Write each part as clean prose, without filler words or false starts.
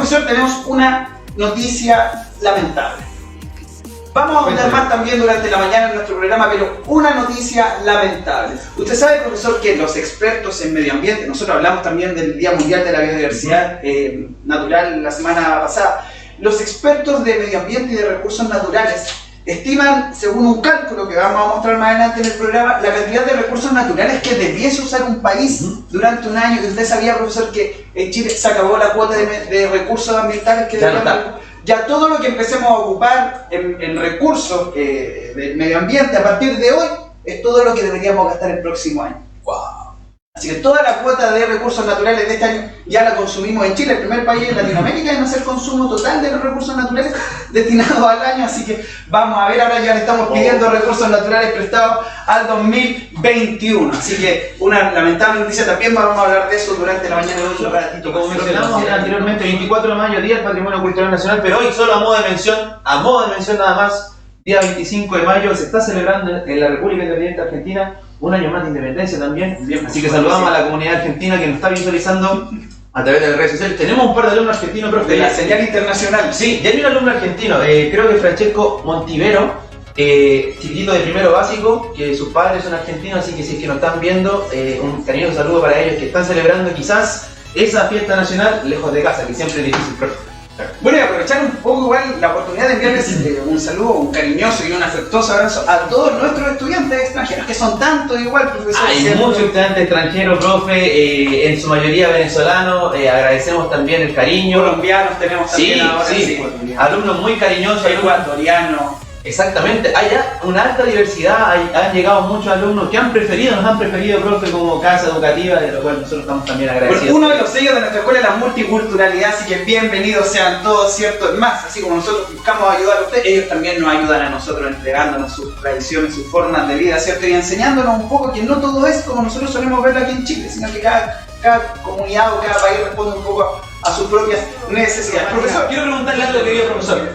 profesor, tenemos una noticia lamentable. Vamos a ahondar más también durante la mañana en nuestro programa, pero una noticia lamentable. Usted sabe, profesor, que los expertos en medio ambiente, nosotros hablamos también del Día Mundial de la Biodiversidad Natural la semana pasada, los expertos de medio ambiente y de recursos naturales estiman, según un cálculo que vamos a mostrar más adelante en el programa, la cantidad de recursos naturales que debiese usar un país durante un año. Y usted sabía, profesor, que en Chile se acabó la cuota de recursos ambientales que ya todo lo que empecemos a ocupar en recursos del medio ambiente a partir de hoy es todo lo que deberíamos gastar el próximo año. Wow. Así que toda la cuota de recursos naturales de este año ya la consumimos en Chile, el primer país en Latinoamérica en hacer consumo total de los recursos naturales destinados al año. Así que vamos a ver, ahora ya le estamos pidiendo recursos naturales prestados al 2021. Así que una lamentable noticia también, vamos a hablar de eso durante la mañana de un ratito. Como mencionamos anteriormente, 24 de mayo, Día del Patrimonio Cultural Nacional, pero hoy solo a modo de mención nada más, día 25 de mayo se está celebrando en la República Independiente Argentina un año más de independencia también. Bien, así que saludamos a la comunidad argentina que nos está visualizando a través de las redes sociales. Tenemos un par de alumnos argentinos, profe. De la señal internacional. Sí, ya hay un alumno argentino, creo que Francesco Montivero, chiquitito de primero básico, que sus padres son argentinos, así que si es que nos están viendo, un cariñoso saludo para ellos que están celebrando quizás esa fiesta nacional lejos de casa, que siempre es difícil, profe. Bueno, y aprovechar un poco igual la oportunidad de enviarles un saludo, un cariñoso y un afectuoso abrazo a todos nuestros estudiantes extranjeros, que son tantos igual, profesor. Hay muchos estudiantes extranjeros, profe, en su mayoría venezolanos, agradecemos también el cariño. Colombianos tenemos también ahora. Sí, alumnos muy cariñosos. Ecuatorianos. Exactamente, hay una alta diversidad, han llegado muchos alumnos que nos han preferido, profe, como casa educativa, de lo cual nosotros estamos también agradecidos. Uno de los sellos de nuestra escuela es la multiculturalidad, así que bienvenidos sean todos, ¿cierto? Es más, así como nosotros buscamos ayudar a ustedes, ellos también nos ayudan a nosotros entregándonos sus tradiciones, sus formas de vida, ¿cierto? Y enseñándonos un poco que no todo es como nosotros solemos verlo aquí en Chile, sino que cada comunidad o cada país responde un poco a sus propias necesidades. Profesor, quiero preguntarle algo, querido profesor.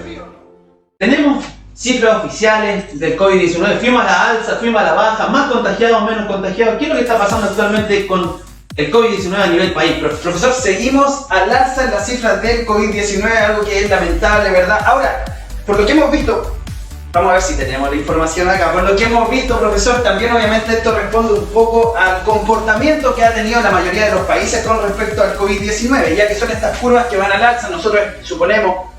Tenemos cifras oficiales del COVID-19, fuimos a la alza, fuimos a la baja, más contagiados, menos contagiados. ¿Qué es lo que está pasando actualmente con el COVID-19 a nivel país? Profesor, seguimos al alza en las cifras del COVID-19, algo que es lamentable, ¿verdad? Ahora, por lo que hemos visto, vamos a ver si tenemos la información acá. Por lo que hemos visto, profesor, también obviamente esto responde un poco al comportamiento que ha tenido la mayoría de los países con respecto al COVID-19, ya que son estas curvas que van al alza. Nosotros suponemos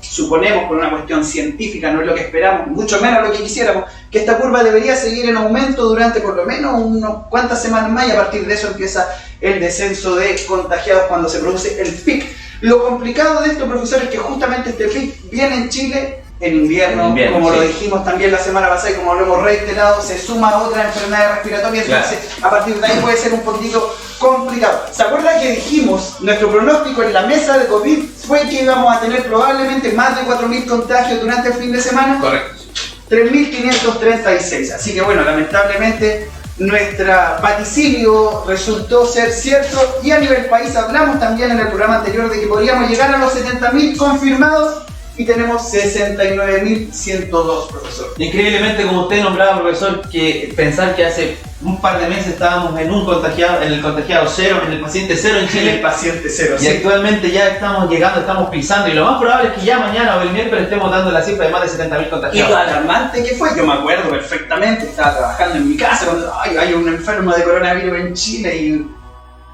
por una cuestión científica, no es lo que esperamos, mucho menos lo que quisiéramos, que esta curva debería seguir en aumento durante por lo menos unas cuantas semanas más, y a partir de eso empieza el descenso de contagiados cuando se produce el pic. Lo complicado de esto, profesor, es que justamente este pic viene en Chile en invierno, como lo dijimos también la semana pasada y como lo hemos reiterado, se suma a otra enfermedad respiratoria, entonces a partir de ahí puede ser un poquito complicado. ¿Se acuerdan que dijimos, nuestro pronóstico en la mesa de COVID fue que íbamos a tener probablemente más de 4.000 contagios durante el fin de semana? Correcto. 3.536, así que bueno, lamentablemente nuestro vaticinio resultó ser cierto, y a nivel país hablamos también en el programa anterior de que podríamos llegar a los 70.000 confirmados, y tenemos 69.102, profesor. Increíblemente, como usted nombraba, profesor, que pensar que hace un par de meses estábamos en el contagiado cero, en el paciente cero en Chile. El paciente cero, y sí. Actualmente ya estamos llegando, estamos pisando, y lo más probable es que ya mañana o el miércoles estemos dando la cifra de más de 70.000 contagiados. Y lo alarmante que fue, yo me acuerdo perfectamente, estaba trabajando en mi casa cuando hay un enfermo de coronavirus en Chile y...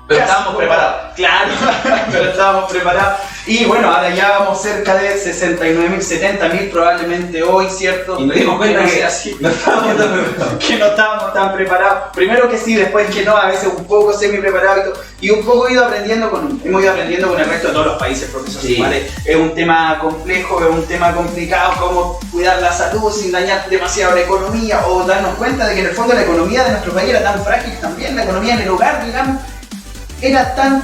Pero estábamos preparados. Claro, pero estábamos preparados. Y bueno, ahora ya vamos cerca de 69.000, 70.000 probablemente hoy, ¿cierto? Y nos dimos cuenta que así, no estábamos tan preparados. Primero que sí, después que no, a veces un poco semi preparado y un poco hemos ido aprendiendo con el resto de todos los países, profesor. Sí. ¿Vale? Es un tema complejo, es un tema complicado, cómo cuidar la salud sin dañar demasiado la economía, o darnos cuenta de que en el fondo la economía de nuestro país era tan frágil también, la economía en el hogar, digamos, era tan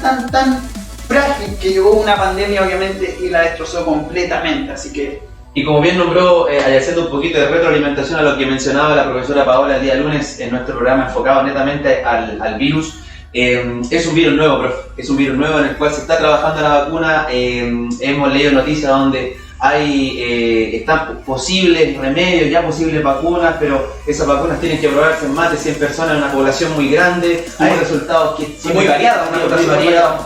frágil que llegó una pandemia obviamente y la destrozó completamente, así que... Y como bien nombró, haciendo un poquito de retroalimentación a lo que mencionaba la profesora Paola el día lunes en nuestro programa enfocado netamente al virus, es un virus nuevo, profe, es un virus nuevo en el cual se está trabajando la vacuna. Hemos leído noticias donde están posibles remedios, ya posibles vacunas, pero esas vacunas tienen que probarse en más de 100 personas en una población muy grande. Hay resultados que son muy variados, muy variados.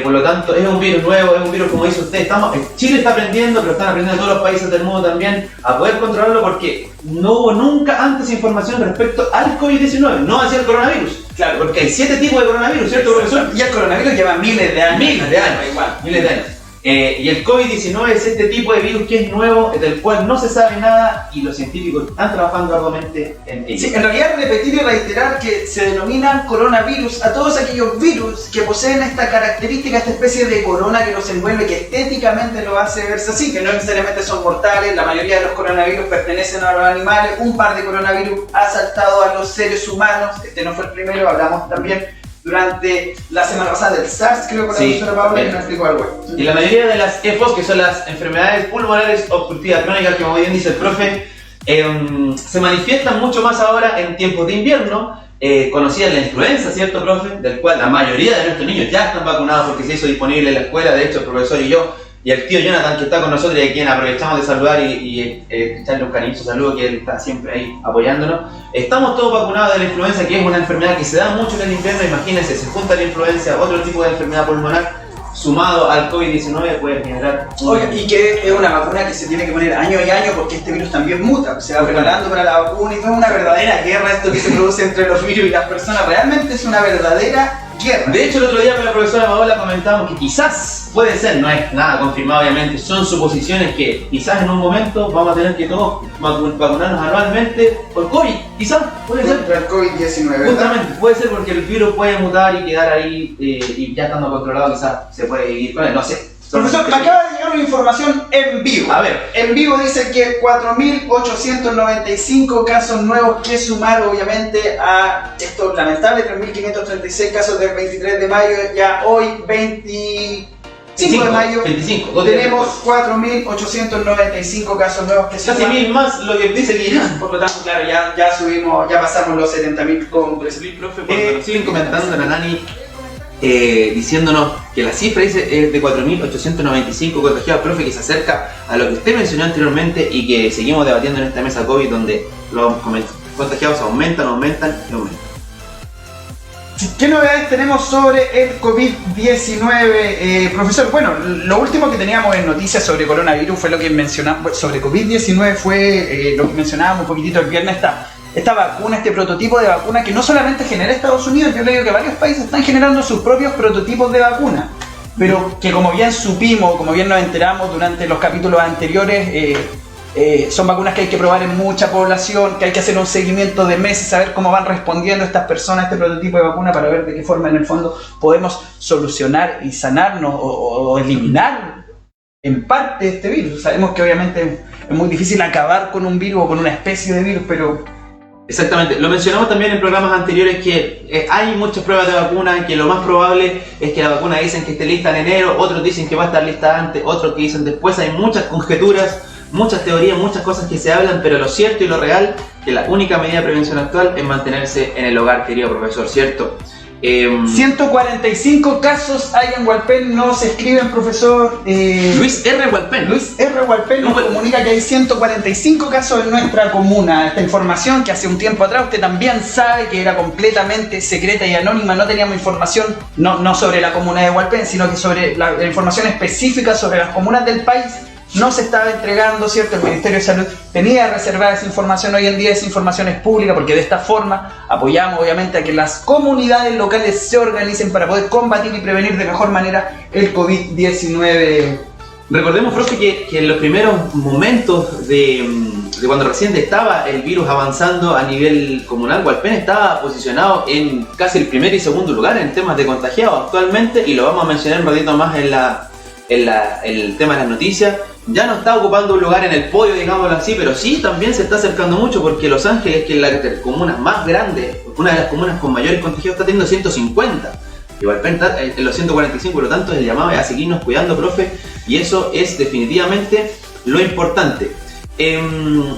Por lo tanto, es un virus nuevo, es un virus, como dice usted, Chile está aprendiendo, pero están aprendiendo todos los países del mundo también a poder controlarlo, porque no hubo nunca antes información respecto al COVID-19, no hacia el coronavirus. Claro, Porque hay 7 tipos de coronavirus, ¿cierto, profesor? Y el coronavirus lleva miles de años. Miles de años, igual. Miles de años. Y el COVID-19 es este tipo de virus que es nuevo, del cual no se sabe nada y los científicos están trabajando arduamente en ello. Sí, en realidad repetir y reiterar que se denominan coronavirus a todos aquellos virus que poseen esta característica, esta especie de corona que los envuelve, que estéticamente lo hace verse así, que no necesariamente son mortales. La mayoría de los coronavirus pertenecen a los animales, un par de coronavirus ha saltado a los seres humanos, este no fue el primero, hablamos también durante la semana pasada del SARS, creo que la profesora Paola nos explicó algo. Y la mayoría de las EPOs, que son las enfermedades pulmonares obstructivas crónicas, que como bien dice el profe, se manifiestan mucho más ahora en tiempos de invierno, conocida la influenza, ¿cierto, profe? Del cual la mayoría de nuestros niños ya están vacunados porque se hizo disponible en la escuela. De hecho, el profesor y yo, y el tío Jonathan, que está con nosotros y a quien aprovechamos de saludar y echarle un cariñoso saludo, que él está siempre ahí apoyándonos. Estamos todos vacunados de la influenza, que es una enfermedad que se da mucho en el invierno. Imagínense, se junta la influenza, otro tipo de enfermedad pulmonar, sumado al COVID-19 puede generar... Oiga, y que es una vacuna que se tiene que poner año y año porque este virus también muta, se va preparando para la vacuna y todo es una verdadera guerra esto que se produce entre los virus y las personas. Realmente es una verdadera guerra. De hecho, el otro día con la profesora Paola comentábamos que quizás, puede ser, no es nada confirmado obviamente, son suposiciones que quizás en un momento vamos a tener que todos vacunarnos anualmente por COVID, quizás, puede ser. Contra el COVID-19, ¿verdad? Justamente, puede ser porque el virus puede mutar y quedar ahí y ya estando controlado quizás se puede ir con él, no sé. Profesor, me acaba de llegar una información en vivo. A ver. En vivo dice que 4.895 casos nuevos que sumar obviamente a estos lamentables 3.536 casos del 23 de mayo. Ya hoy, 25 de mayo, 25, tenemos 4.895 casos nuevos que casi suman. mil más lo que dice que ya. Por lo tanto, claro, ya subimos, ya pasamos los 70.000 compras. Profe, cuando siguen comentando la Nani diciéndonos que la cifra dice es de 4.895 contagiados, profe, que se acerca a lo que usted mencionó anteriormente y que seguimos debatiendo en esta mesa COVID, donde los contagiados aumentan. ¿Qué novedades tenemos sobre el COVID-19, profesor? Bueno, lo último que teníamos en noticias sobre coronavirus fue lo que mencionamos, sobre COVID-19 fue lo que mencionábamos un poquitito el viernes, esta vacuna, este prototipo de vacuna que no solamente genera Estados Unidos, yo le digo que varios países están generando sus propios prototipos de vacuna, pero que como bien supimos, como bien nos enteramos durante los capítulos anteriores, son vacunas que hay que probar en mucha población, que hay que hacer un seguimiento de meses, saber cómo van respondiendo estas personas a este prototipo de vacuna para ver de qué forma en el fondo podemos solucionar y sanarnos o eliminar en parte este virus. Sabemos que obviamente es muy difícil acabar con un virus o con una especie de virus, pero... Exactamente, lo mencionamos también en programas anteriores que hay muchas pruebas de vacuna, que lo más probable es que la vacuna dicen que esté lista en enero, otros dicen que va a estar lista antes, otros que dicen después. Hay muchas conjeturas, muchas teorías, muchas cosas que se hablan, pero lo cierto y lo real que la única medida de prevención actual es mantenerse en el hogar, querido profesor, ¿cierto? 145 casos hay en Hualpén, nos escriben, profesor. Luis R. Hualpén. Luis R. Hualpén nos comunica que hay 145 casos en nuestra comuna. Esta información que hace un tiempo atrás usted también sabe que era completamente secreta y anónima, no teníamos información, no sobre la comuna de Hualpén, sino que sobre la información específica sobre las comunas del país. No se estaba entregando, ¿cierto? El Ministerio de Salud tenía reservada esa información. Hoy en día esa información es pública porque de esta forma apoyamos obviamente a que las comunidades locales se organicen para poder combatir y prevenir de mejor manera el COVID-19. Recordemos, profe, que en los primeros momentos de cuando recién estaba el virus avanzando a nivel comunal, Hualpén estaba posicionado en casi el primer y segundo lugar en temas de contagiados actualmente, y lo vamos a mencionar un ratito más en el tema de las noticias. Ya no está ocupando un lugar en el podio, digámoslo así, pero sí también se está acercando mucho, porque Los Ángeles, que es la comuna más grande, una de las comunas con mayores contagiados, está teniendo 150. Igual está en los 145, por lo tanto el llamado es a seguirnos cuidando, profe, y eso es definitivamente lo importante.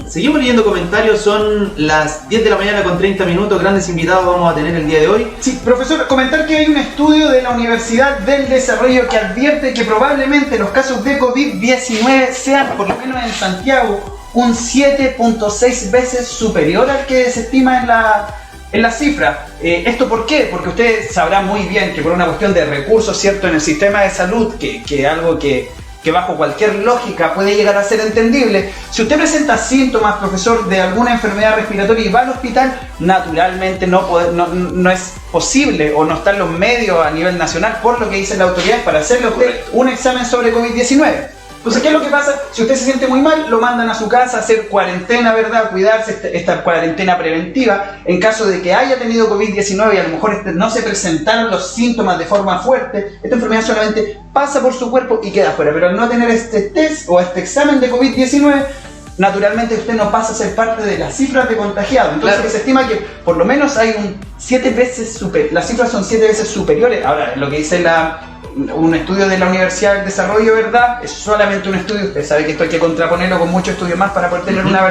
Seguimos leyendo comentarios, son las 10 de la mañana con 30 minutos, grandes invitados vamos a tener el día de hoy. Sí, profesor, comentar que hay un estudio de la Universidad del Desarrollo que advierte que probablemente los casos de COVID-19 sean, por lo menos en Santiago, un 7.6 veces superior al que se estima en las cifras. ¿Esto por qué? Porque ustedes sabrán muy bien que por una cuestión de recursos, ¿cierto?, en el sistema de salud, que algo que bajo cualquier lógica puede llegar a ser entendible, si usted presenta síntomas, profesor, de alguna enfermedad respiratoria y va al hospital, naturalmente no es posible o no están los medios a nivel nacional, por lo que dicen las autoridades, para hacerle a usted un examen sobre COVID-19. Entonces, ¿qué es lo que pasa? Si usted se siente muy mal, lo mandan a su casa a hacer cuarentena, ¿verdad? Cuidarse, esta cuarentena preventiva. En caso de que haya tenido COVID-19 y a lo mejor no se presentaron los síntomas de forma fuerte, esta enfermedad solamente pasa por su cuerpo y queda fuera. Pero al no tener este test o este examen de COVID-19, naturalmente usted no pasa a ser parte de las cifras de contagiados. Entonces, claro, se estima que por lo menos hay las cifras son 7 veces superiores. Ahora, lo que dice un estudio de la Universidad del Desarrollo, ¿verdad? Es solamente un estudio, usted sabe que esto hay que contraponerlo con muchos estudios más para poder tener una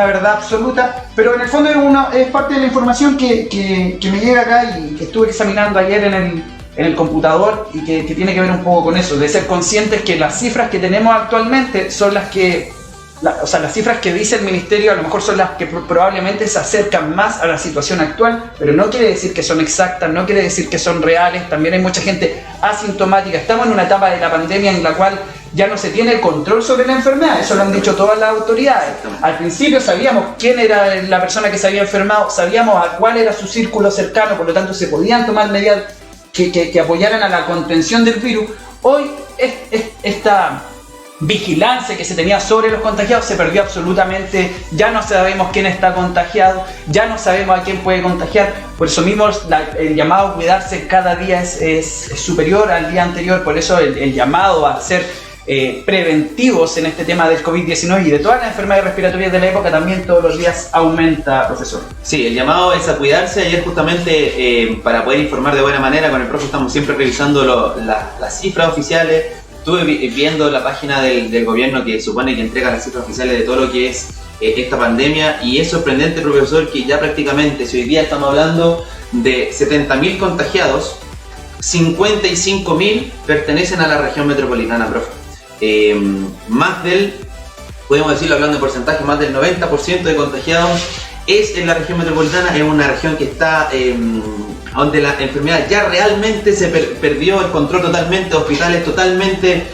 verdad absoluta, pero en el fondo es parte de la información que me llega acá y que estuve examinando ayer en el computador y que tiene que ver un poco con eso, de ser conscientes que las cifras que tenemos actualmente son las que las cifras que dice el ministerio a lo mejor son las que probablemente se acercan más a la situación actual, pero no quiere decir que son exactas, no quiere decir que son reales. También hay mucha gente asintomática. Estamos en una etapa de la pandemia en la cual ya no se tiene el control sobre la enfermedad, eso lo han dicho todas las autoridades. Al principio sabíamos quién era la persona que se había enfermado, sabíamos a cuál era su círculo cercano, por lo tanto se podían tomar medidas que apoyaran a la contención del virus. Hoy esta vigilancia que se tenía sobre los contagiados se perdió absolutamente. Ya no sabemos quién está contagiado, ya no sabemos a quién puede contagiar. Por eso mismo el llamado a cuidarse cada día es superior al día anterior. Por eso el llamado a ser preventivos en este tema del COVID-19 y de todas las enfermedades respiratorias de la época también todos los días aumenta, profesor. Sí, el llamado es a cuidarse. Ayer justamente para poder informar de buena manera con el profe estamos siempre revisando las cifras oficiales. Estuve viendo la página del gobierno que supone que entrega las cifras oficiales de todo lo que es esta pandemia, y es sorprendente, profesor, que ya prácticamente, si hoy día estamos hablando de 70.000 contagiados, 55.000 pertenecen a la región metropolitana, profe. Podemos decirlo hablando de porcentaje, más del 90% de contagiados es en la región metropolitana. Es una región que está donde la enfermedad ya realmente se perdió el control totalmente, hospitales totalmente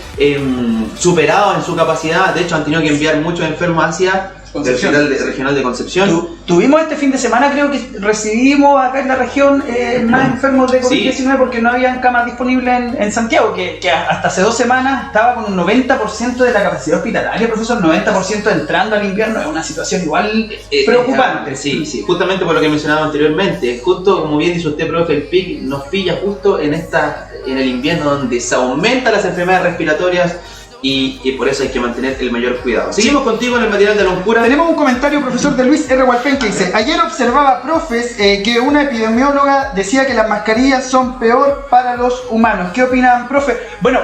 superados en su capacidad. De hecho, han tenido que enviar muchos enfermos hacia el Hospital Regional de Concepción. Tuvimos este fin de semana, creo que recibimos acá en la región más enfermos de COVID-19, sí, porque no habían camas disponibles en Santiago, que hasta hace 2 semanas estaba con un 90% de la capacidad hospitalaria, profesor, 90% entrando al invierno. Es una situación igual preocupante. Sí, justamente por lo que mencionaba anteriormente, justo como bien dice usted, profe, el pic nos pilla justo en el invierno donde se aumentan las enfermedades respiratorias. Y por eso hay que mantener el mayor cuidado. Seguimos contigo en el material de Loncura. Tenemos un comentario, profesor, de Luis R. Hualpén, que dice: ayer observaba, profes, que una epidemióloga decía que las mascarillas son peor para los humanos. ¿Qué opinan, profe? Bueno,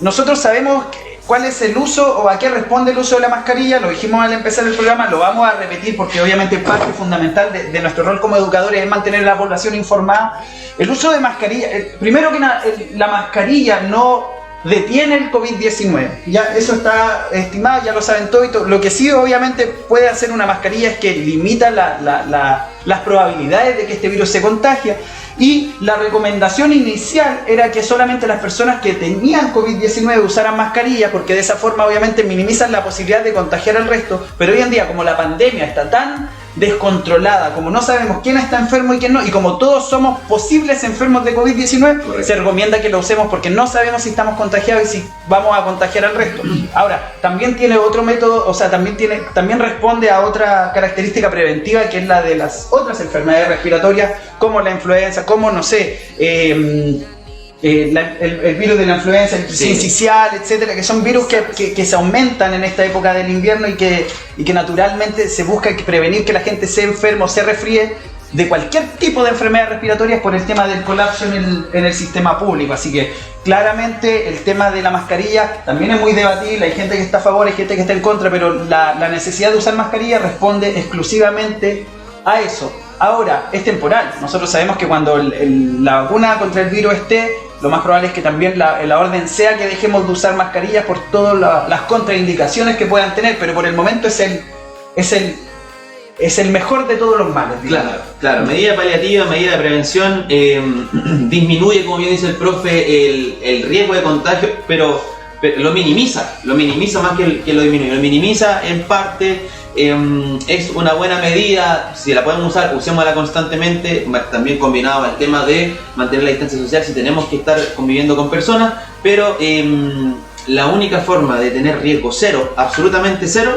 nosotros sabemos cuál es el uso o a qué responde el uso de la mascarilla. Lo dijimos al empezar el programa, lo vamos a repetir porque obviamente parte fundamental de nuestro rol como educadores es mantener a la población informada. El uso de mascarilla, primero que nada, la mascarilla no detiene el COVID-19, ya eso está estimado, ya lo saben todo y todo. Lo que sí obviamente puede hacer una mascarilla es que limita las probabilidades de que este virus se contagie, y la recomendación inicial era que solamente las personas que tenían COVID-19 usaran mascarilla, porque de esa forma obviamente minimizan la posibilidad de contagiar al resto. Pero hoy en día, como la pandemia está tan descontrolada, como no sabemos quién está enfermo y quién no, y como todos somos posibles enfermos de COVID-19, correcto, se recomienda que lo usemos porque no sabemos si estamos contagiados y si vamos a contagiar al resto. Ahora, también tiene otro método, o sea, también responde a otra característica preventiva, que es la de las otras enfermedades respiratorias, como la influenza, como, no sé, el virus de la influenza, el sincicial, etcétera, que son virus que se aumentan en esta época del invierno y que naturalmente se busca prevenir que la gente se enferme o se resfríe de cualquier tipo de enfermedades respiratorias por el tema del colapso en el sistema público. Así que claramente el tema de la mascarilla también es muy debatible. Hay gente que está a favor, hay gente que está en contra, pero la necesidad de usar mascarilla responde exclusivamente a eso. Ahora, es temporal. Nosotros sabemos que cuando la vacuna contra el virus esté, lo más probable es que también la orden sea que dejemos de usar mascarillas por todas las contraindicaciones que puedan tener, pero por el momento es el es el mejor de todos los males. Claro, medida paliativa, medida de prevención, disminuye, como bien dice el profe, el riesgo de contagio, pero lo minimiza más que lo disminuye, lo minimiza en parte. Es una buena medida, si la podemos usar, usémosla constantemente, también combinado al tema de mantener la distancia social si tenemos que estar conviviendo con personas, pero la única forma de tener riesgo cero, absolutamente cero,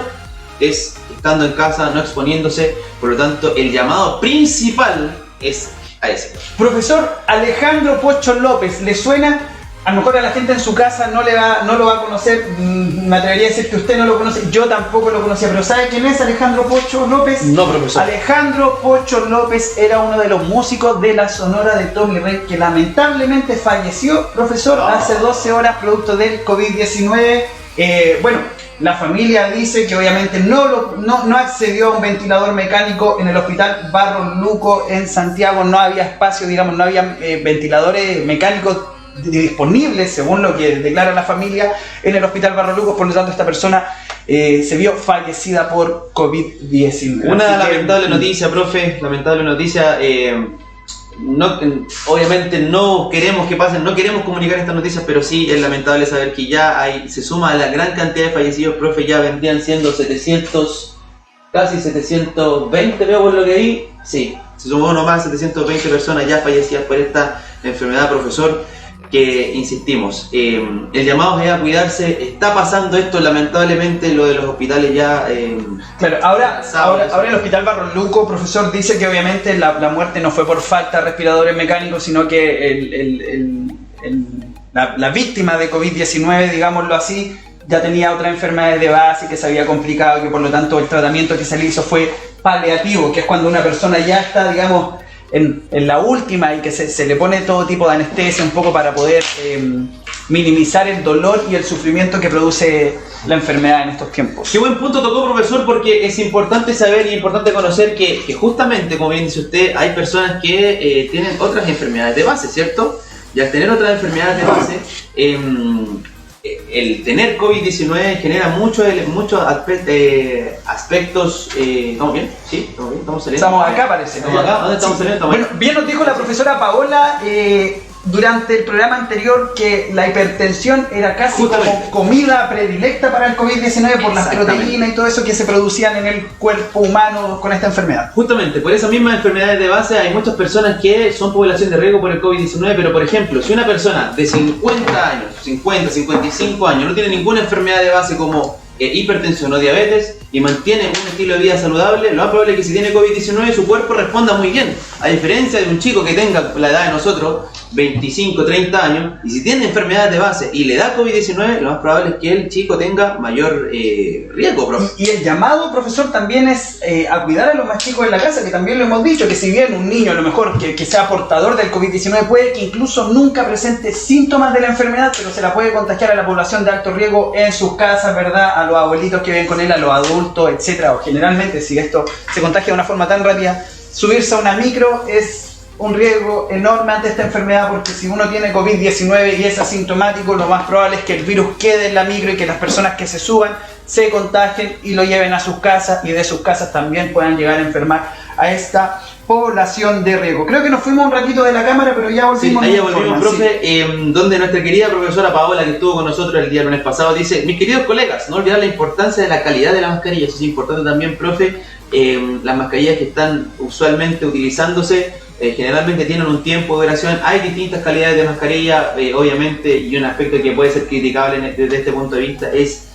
es estando en casa, no exponiéndose. Por lo tanto, el llamado principal es a ese. Profesor Alejandro Pocho López, ¿le suena? A lo mejor a la gente en su casa no lo va a conocer, me atrevería a decir que usted no lo conoce, yo tampoco lo conocía, pero ¿sabe quién es Alejandro Pocho López? No, profesor. Alejandro Pocho López era uno de los músicos de la Sonora de Tommy Rey, que lamentablemente falleció, profesor, hace 12 horas producto del COVID-19. Bueno, la familia dice que obviamente no accedió a un ventilador mecánico en el hospital Barros Luco en Santiago, no había espacio, digamos, no había ventiladores mecánicos disponibles, según lo que declara la familia, en el hospital Barros Luco. Por lo tanto, esta persona se vio fallecida por COVID-19. Una lamentable noticia, profe, lamentable noticia. Obviamente no queremos que pasen, no queremos comunicar estas noticias, pero sí es lamentable saber que ya se suma a la gran cantidad de fallecidos, profe. Ya vendrían siendo 700, casi 720, veo por lo que vi. Sí, se sumó uno más, 720 personas ya fallecidas por esta enfermedad, profesor. Que insistimos, el llamado es a cuidarse. Está pasando esto, lamentablemente, lo de los hospitales ya. Claro, ahora el hospital Barros Luco, profesor, dice que obviamente la muerte no fue por falta de respiradores mecánicos, sino que la víctima de COVID-19, digámoslo así, ya tenía otras enfermedades de base que se había complicado, que por lo tanto el tratamiento que se le hizo fue paliativo, que es cuando una persona ya está, digamos, en la última y que se le pone todo tipo de anestesia un poco para poder minimizar el dolor y el sufrimiento que produce la enfermedad en estos tiempos. Qué buen punto tocó, profesor, porque es importante saber y importante conocer que justamente, como bien dice usted, hay personas que tienen otras enfermedades de base, ¿cierto? Y al tener otras enfermedades de base, el tener COVID-19 genera muchos aspectos. ¿Estamos bien? ¿Sí? ¿Estamos bien? ¿Estamos saliendo? Estamos acá, parece. ¿Estamos acá? ¿Dónde estamos saliendo? Bueno, bien nos dijo la profesora Paola durante el programa anterior que la hipertensión era casi como comida predilecta para el COVID-19 por las proteínas y todo eso que se producían en el cuerpo humano con esta enfermedad. Justamente, por esas mismas enfermedades de base hay muchas personas que son población de riesgo por el COVID-19, pero por ejemplo, si una persona de 50 años, 50, 55 años no tiene ninguna enfermedad de base como hipertensión o diabetes y mantiene un estilo de vida saludable, lo más probable es que si tiene COVID-19 su cuerpo responda muy bien, a diferencia de un chico que tenga la edad de nosotros, 25, 30 años, y si tiene enfermedades de base y le da COVID-19, lo más probable es que el chico tenga mayor riesgo, profe. Y el llamado, profesor, también es a cuidar a los más chicos en la casa, que también lo hemos dicho, que si bien un niño a lo mejor que sea portador del COVID-19 puede que incluso nunca presente síntomas de la enfermedad, pero se la puede contagiar a la población de alto riesgo en sus casas, ¿verdad? A los abuelitos que viven con él, a los adultos, etcétera. O generalmente, si esto se contagia de una forma tan rápida, subirse a una micro es un riesgo enorme ante esta enfermedad, porque si uno tiene COVID-19 y es asintomático, lo más probable es que el virus quede en la micro y que las personas que se suban se contagien y lo lleven a sus casas, y de sus casas también puedan llegar a enfermar a esta población de riesgo. Creo que nos fuimos un ratito de la cámara, pero ya volvimos. Sí, ahí ya volvimos, profe, sí. Donde nuestra querida profesora Paola, que estuvo con nosotros el día lunes pasado, dice: mis queridos colegas, no olvidar la importancia de la calidad de la mascarilla. Eso es importante también, profe. Las mascarillas que están usualmente utilizándose generalmente tienen un tiempo de duración. Hay distintas calidades de mascarilla, obviamente, y un aspecto que puede ser criticable desde este punto de vista es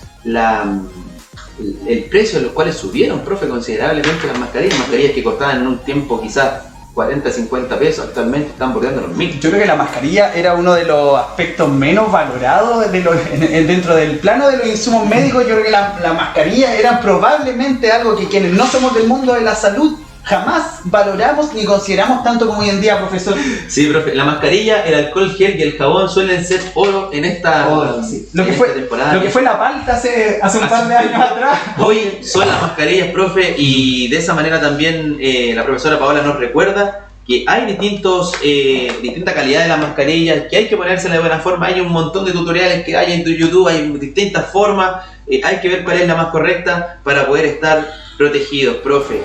el precio en los cuales subieron, profe, considerablemente las mascarillas que costaban en un tiempo quizás 40, 50 pesos, actualmente están bordeando los 1000. Yo creo que la mascarilla era uno de los aspectos menos valorados dentro del plano de los insumos médicos. Yo creo que la mascarilla era probablemente algo que quienes no somos del mundo de la salud jamás valoramos ni consideramos tanto como hoy en día, profesor. Sí, profe, la mascarilla, el alcohol gel y el jabón suelen ser oro en esta, sí. Lo que fue la palta hace un par de años atrás. Hoy son las mascarillas, profe, y de esa manera también la profesora Paola nos recuerda que hay distinta calidad de las mascarillas, que hay que ponérselas de buena forma. Hay un montón de tutoriales que hay en YouTube, hay distintas formas, hay que ver cuál es la más correcta para poder estar protegidos, profe.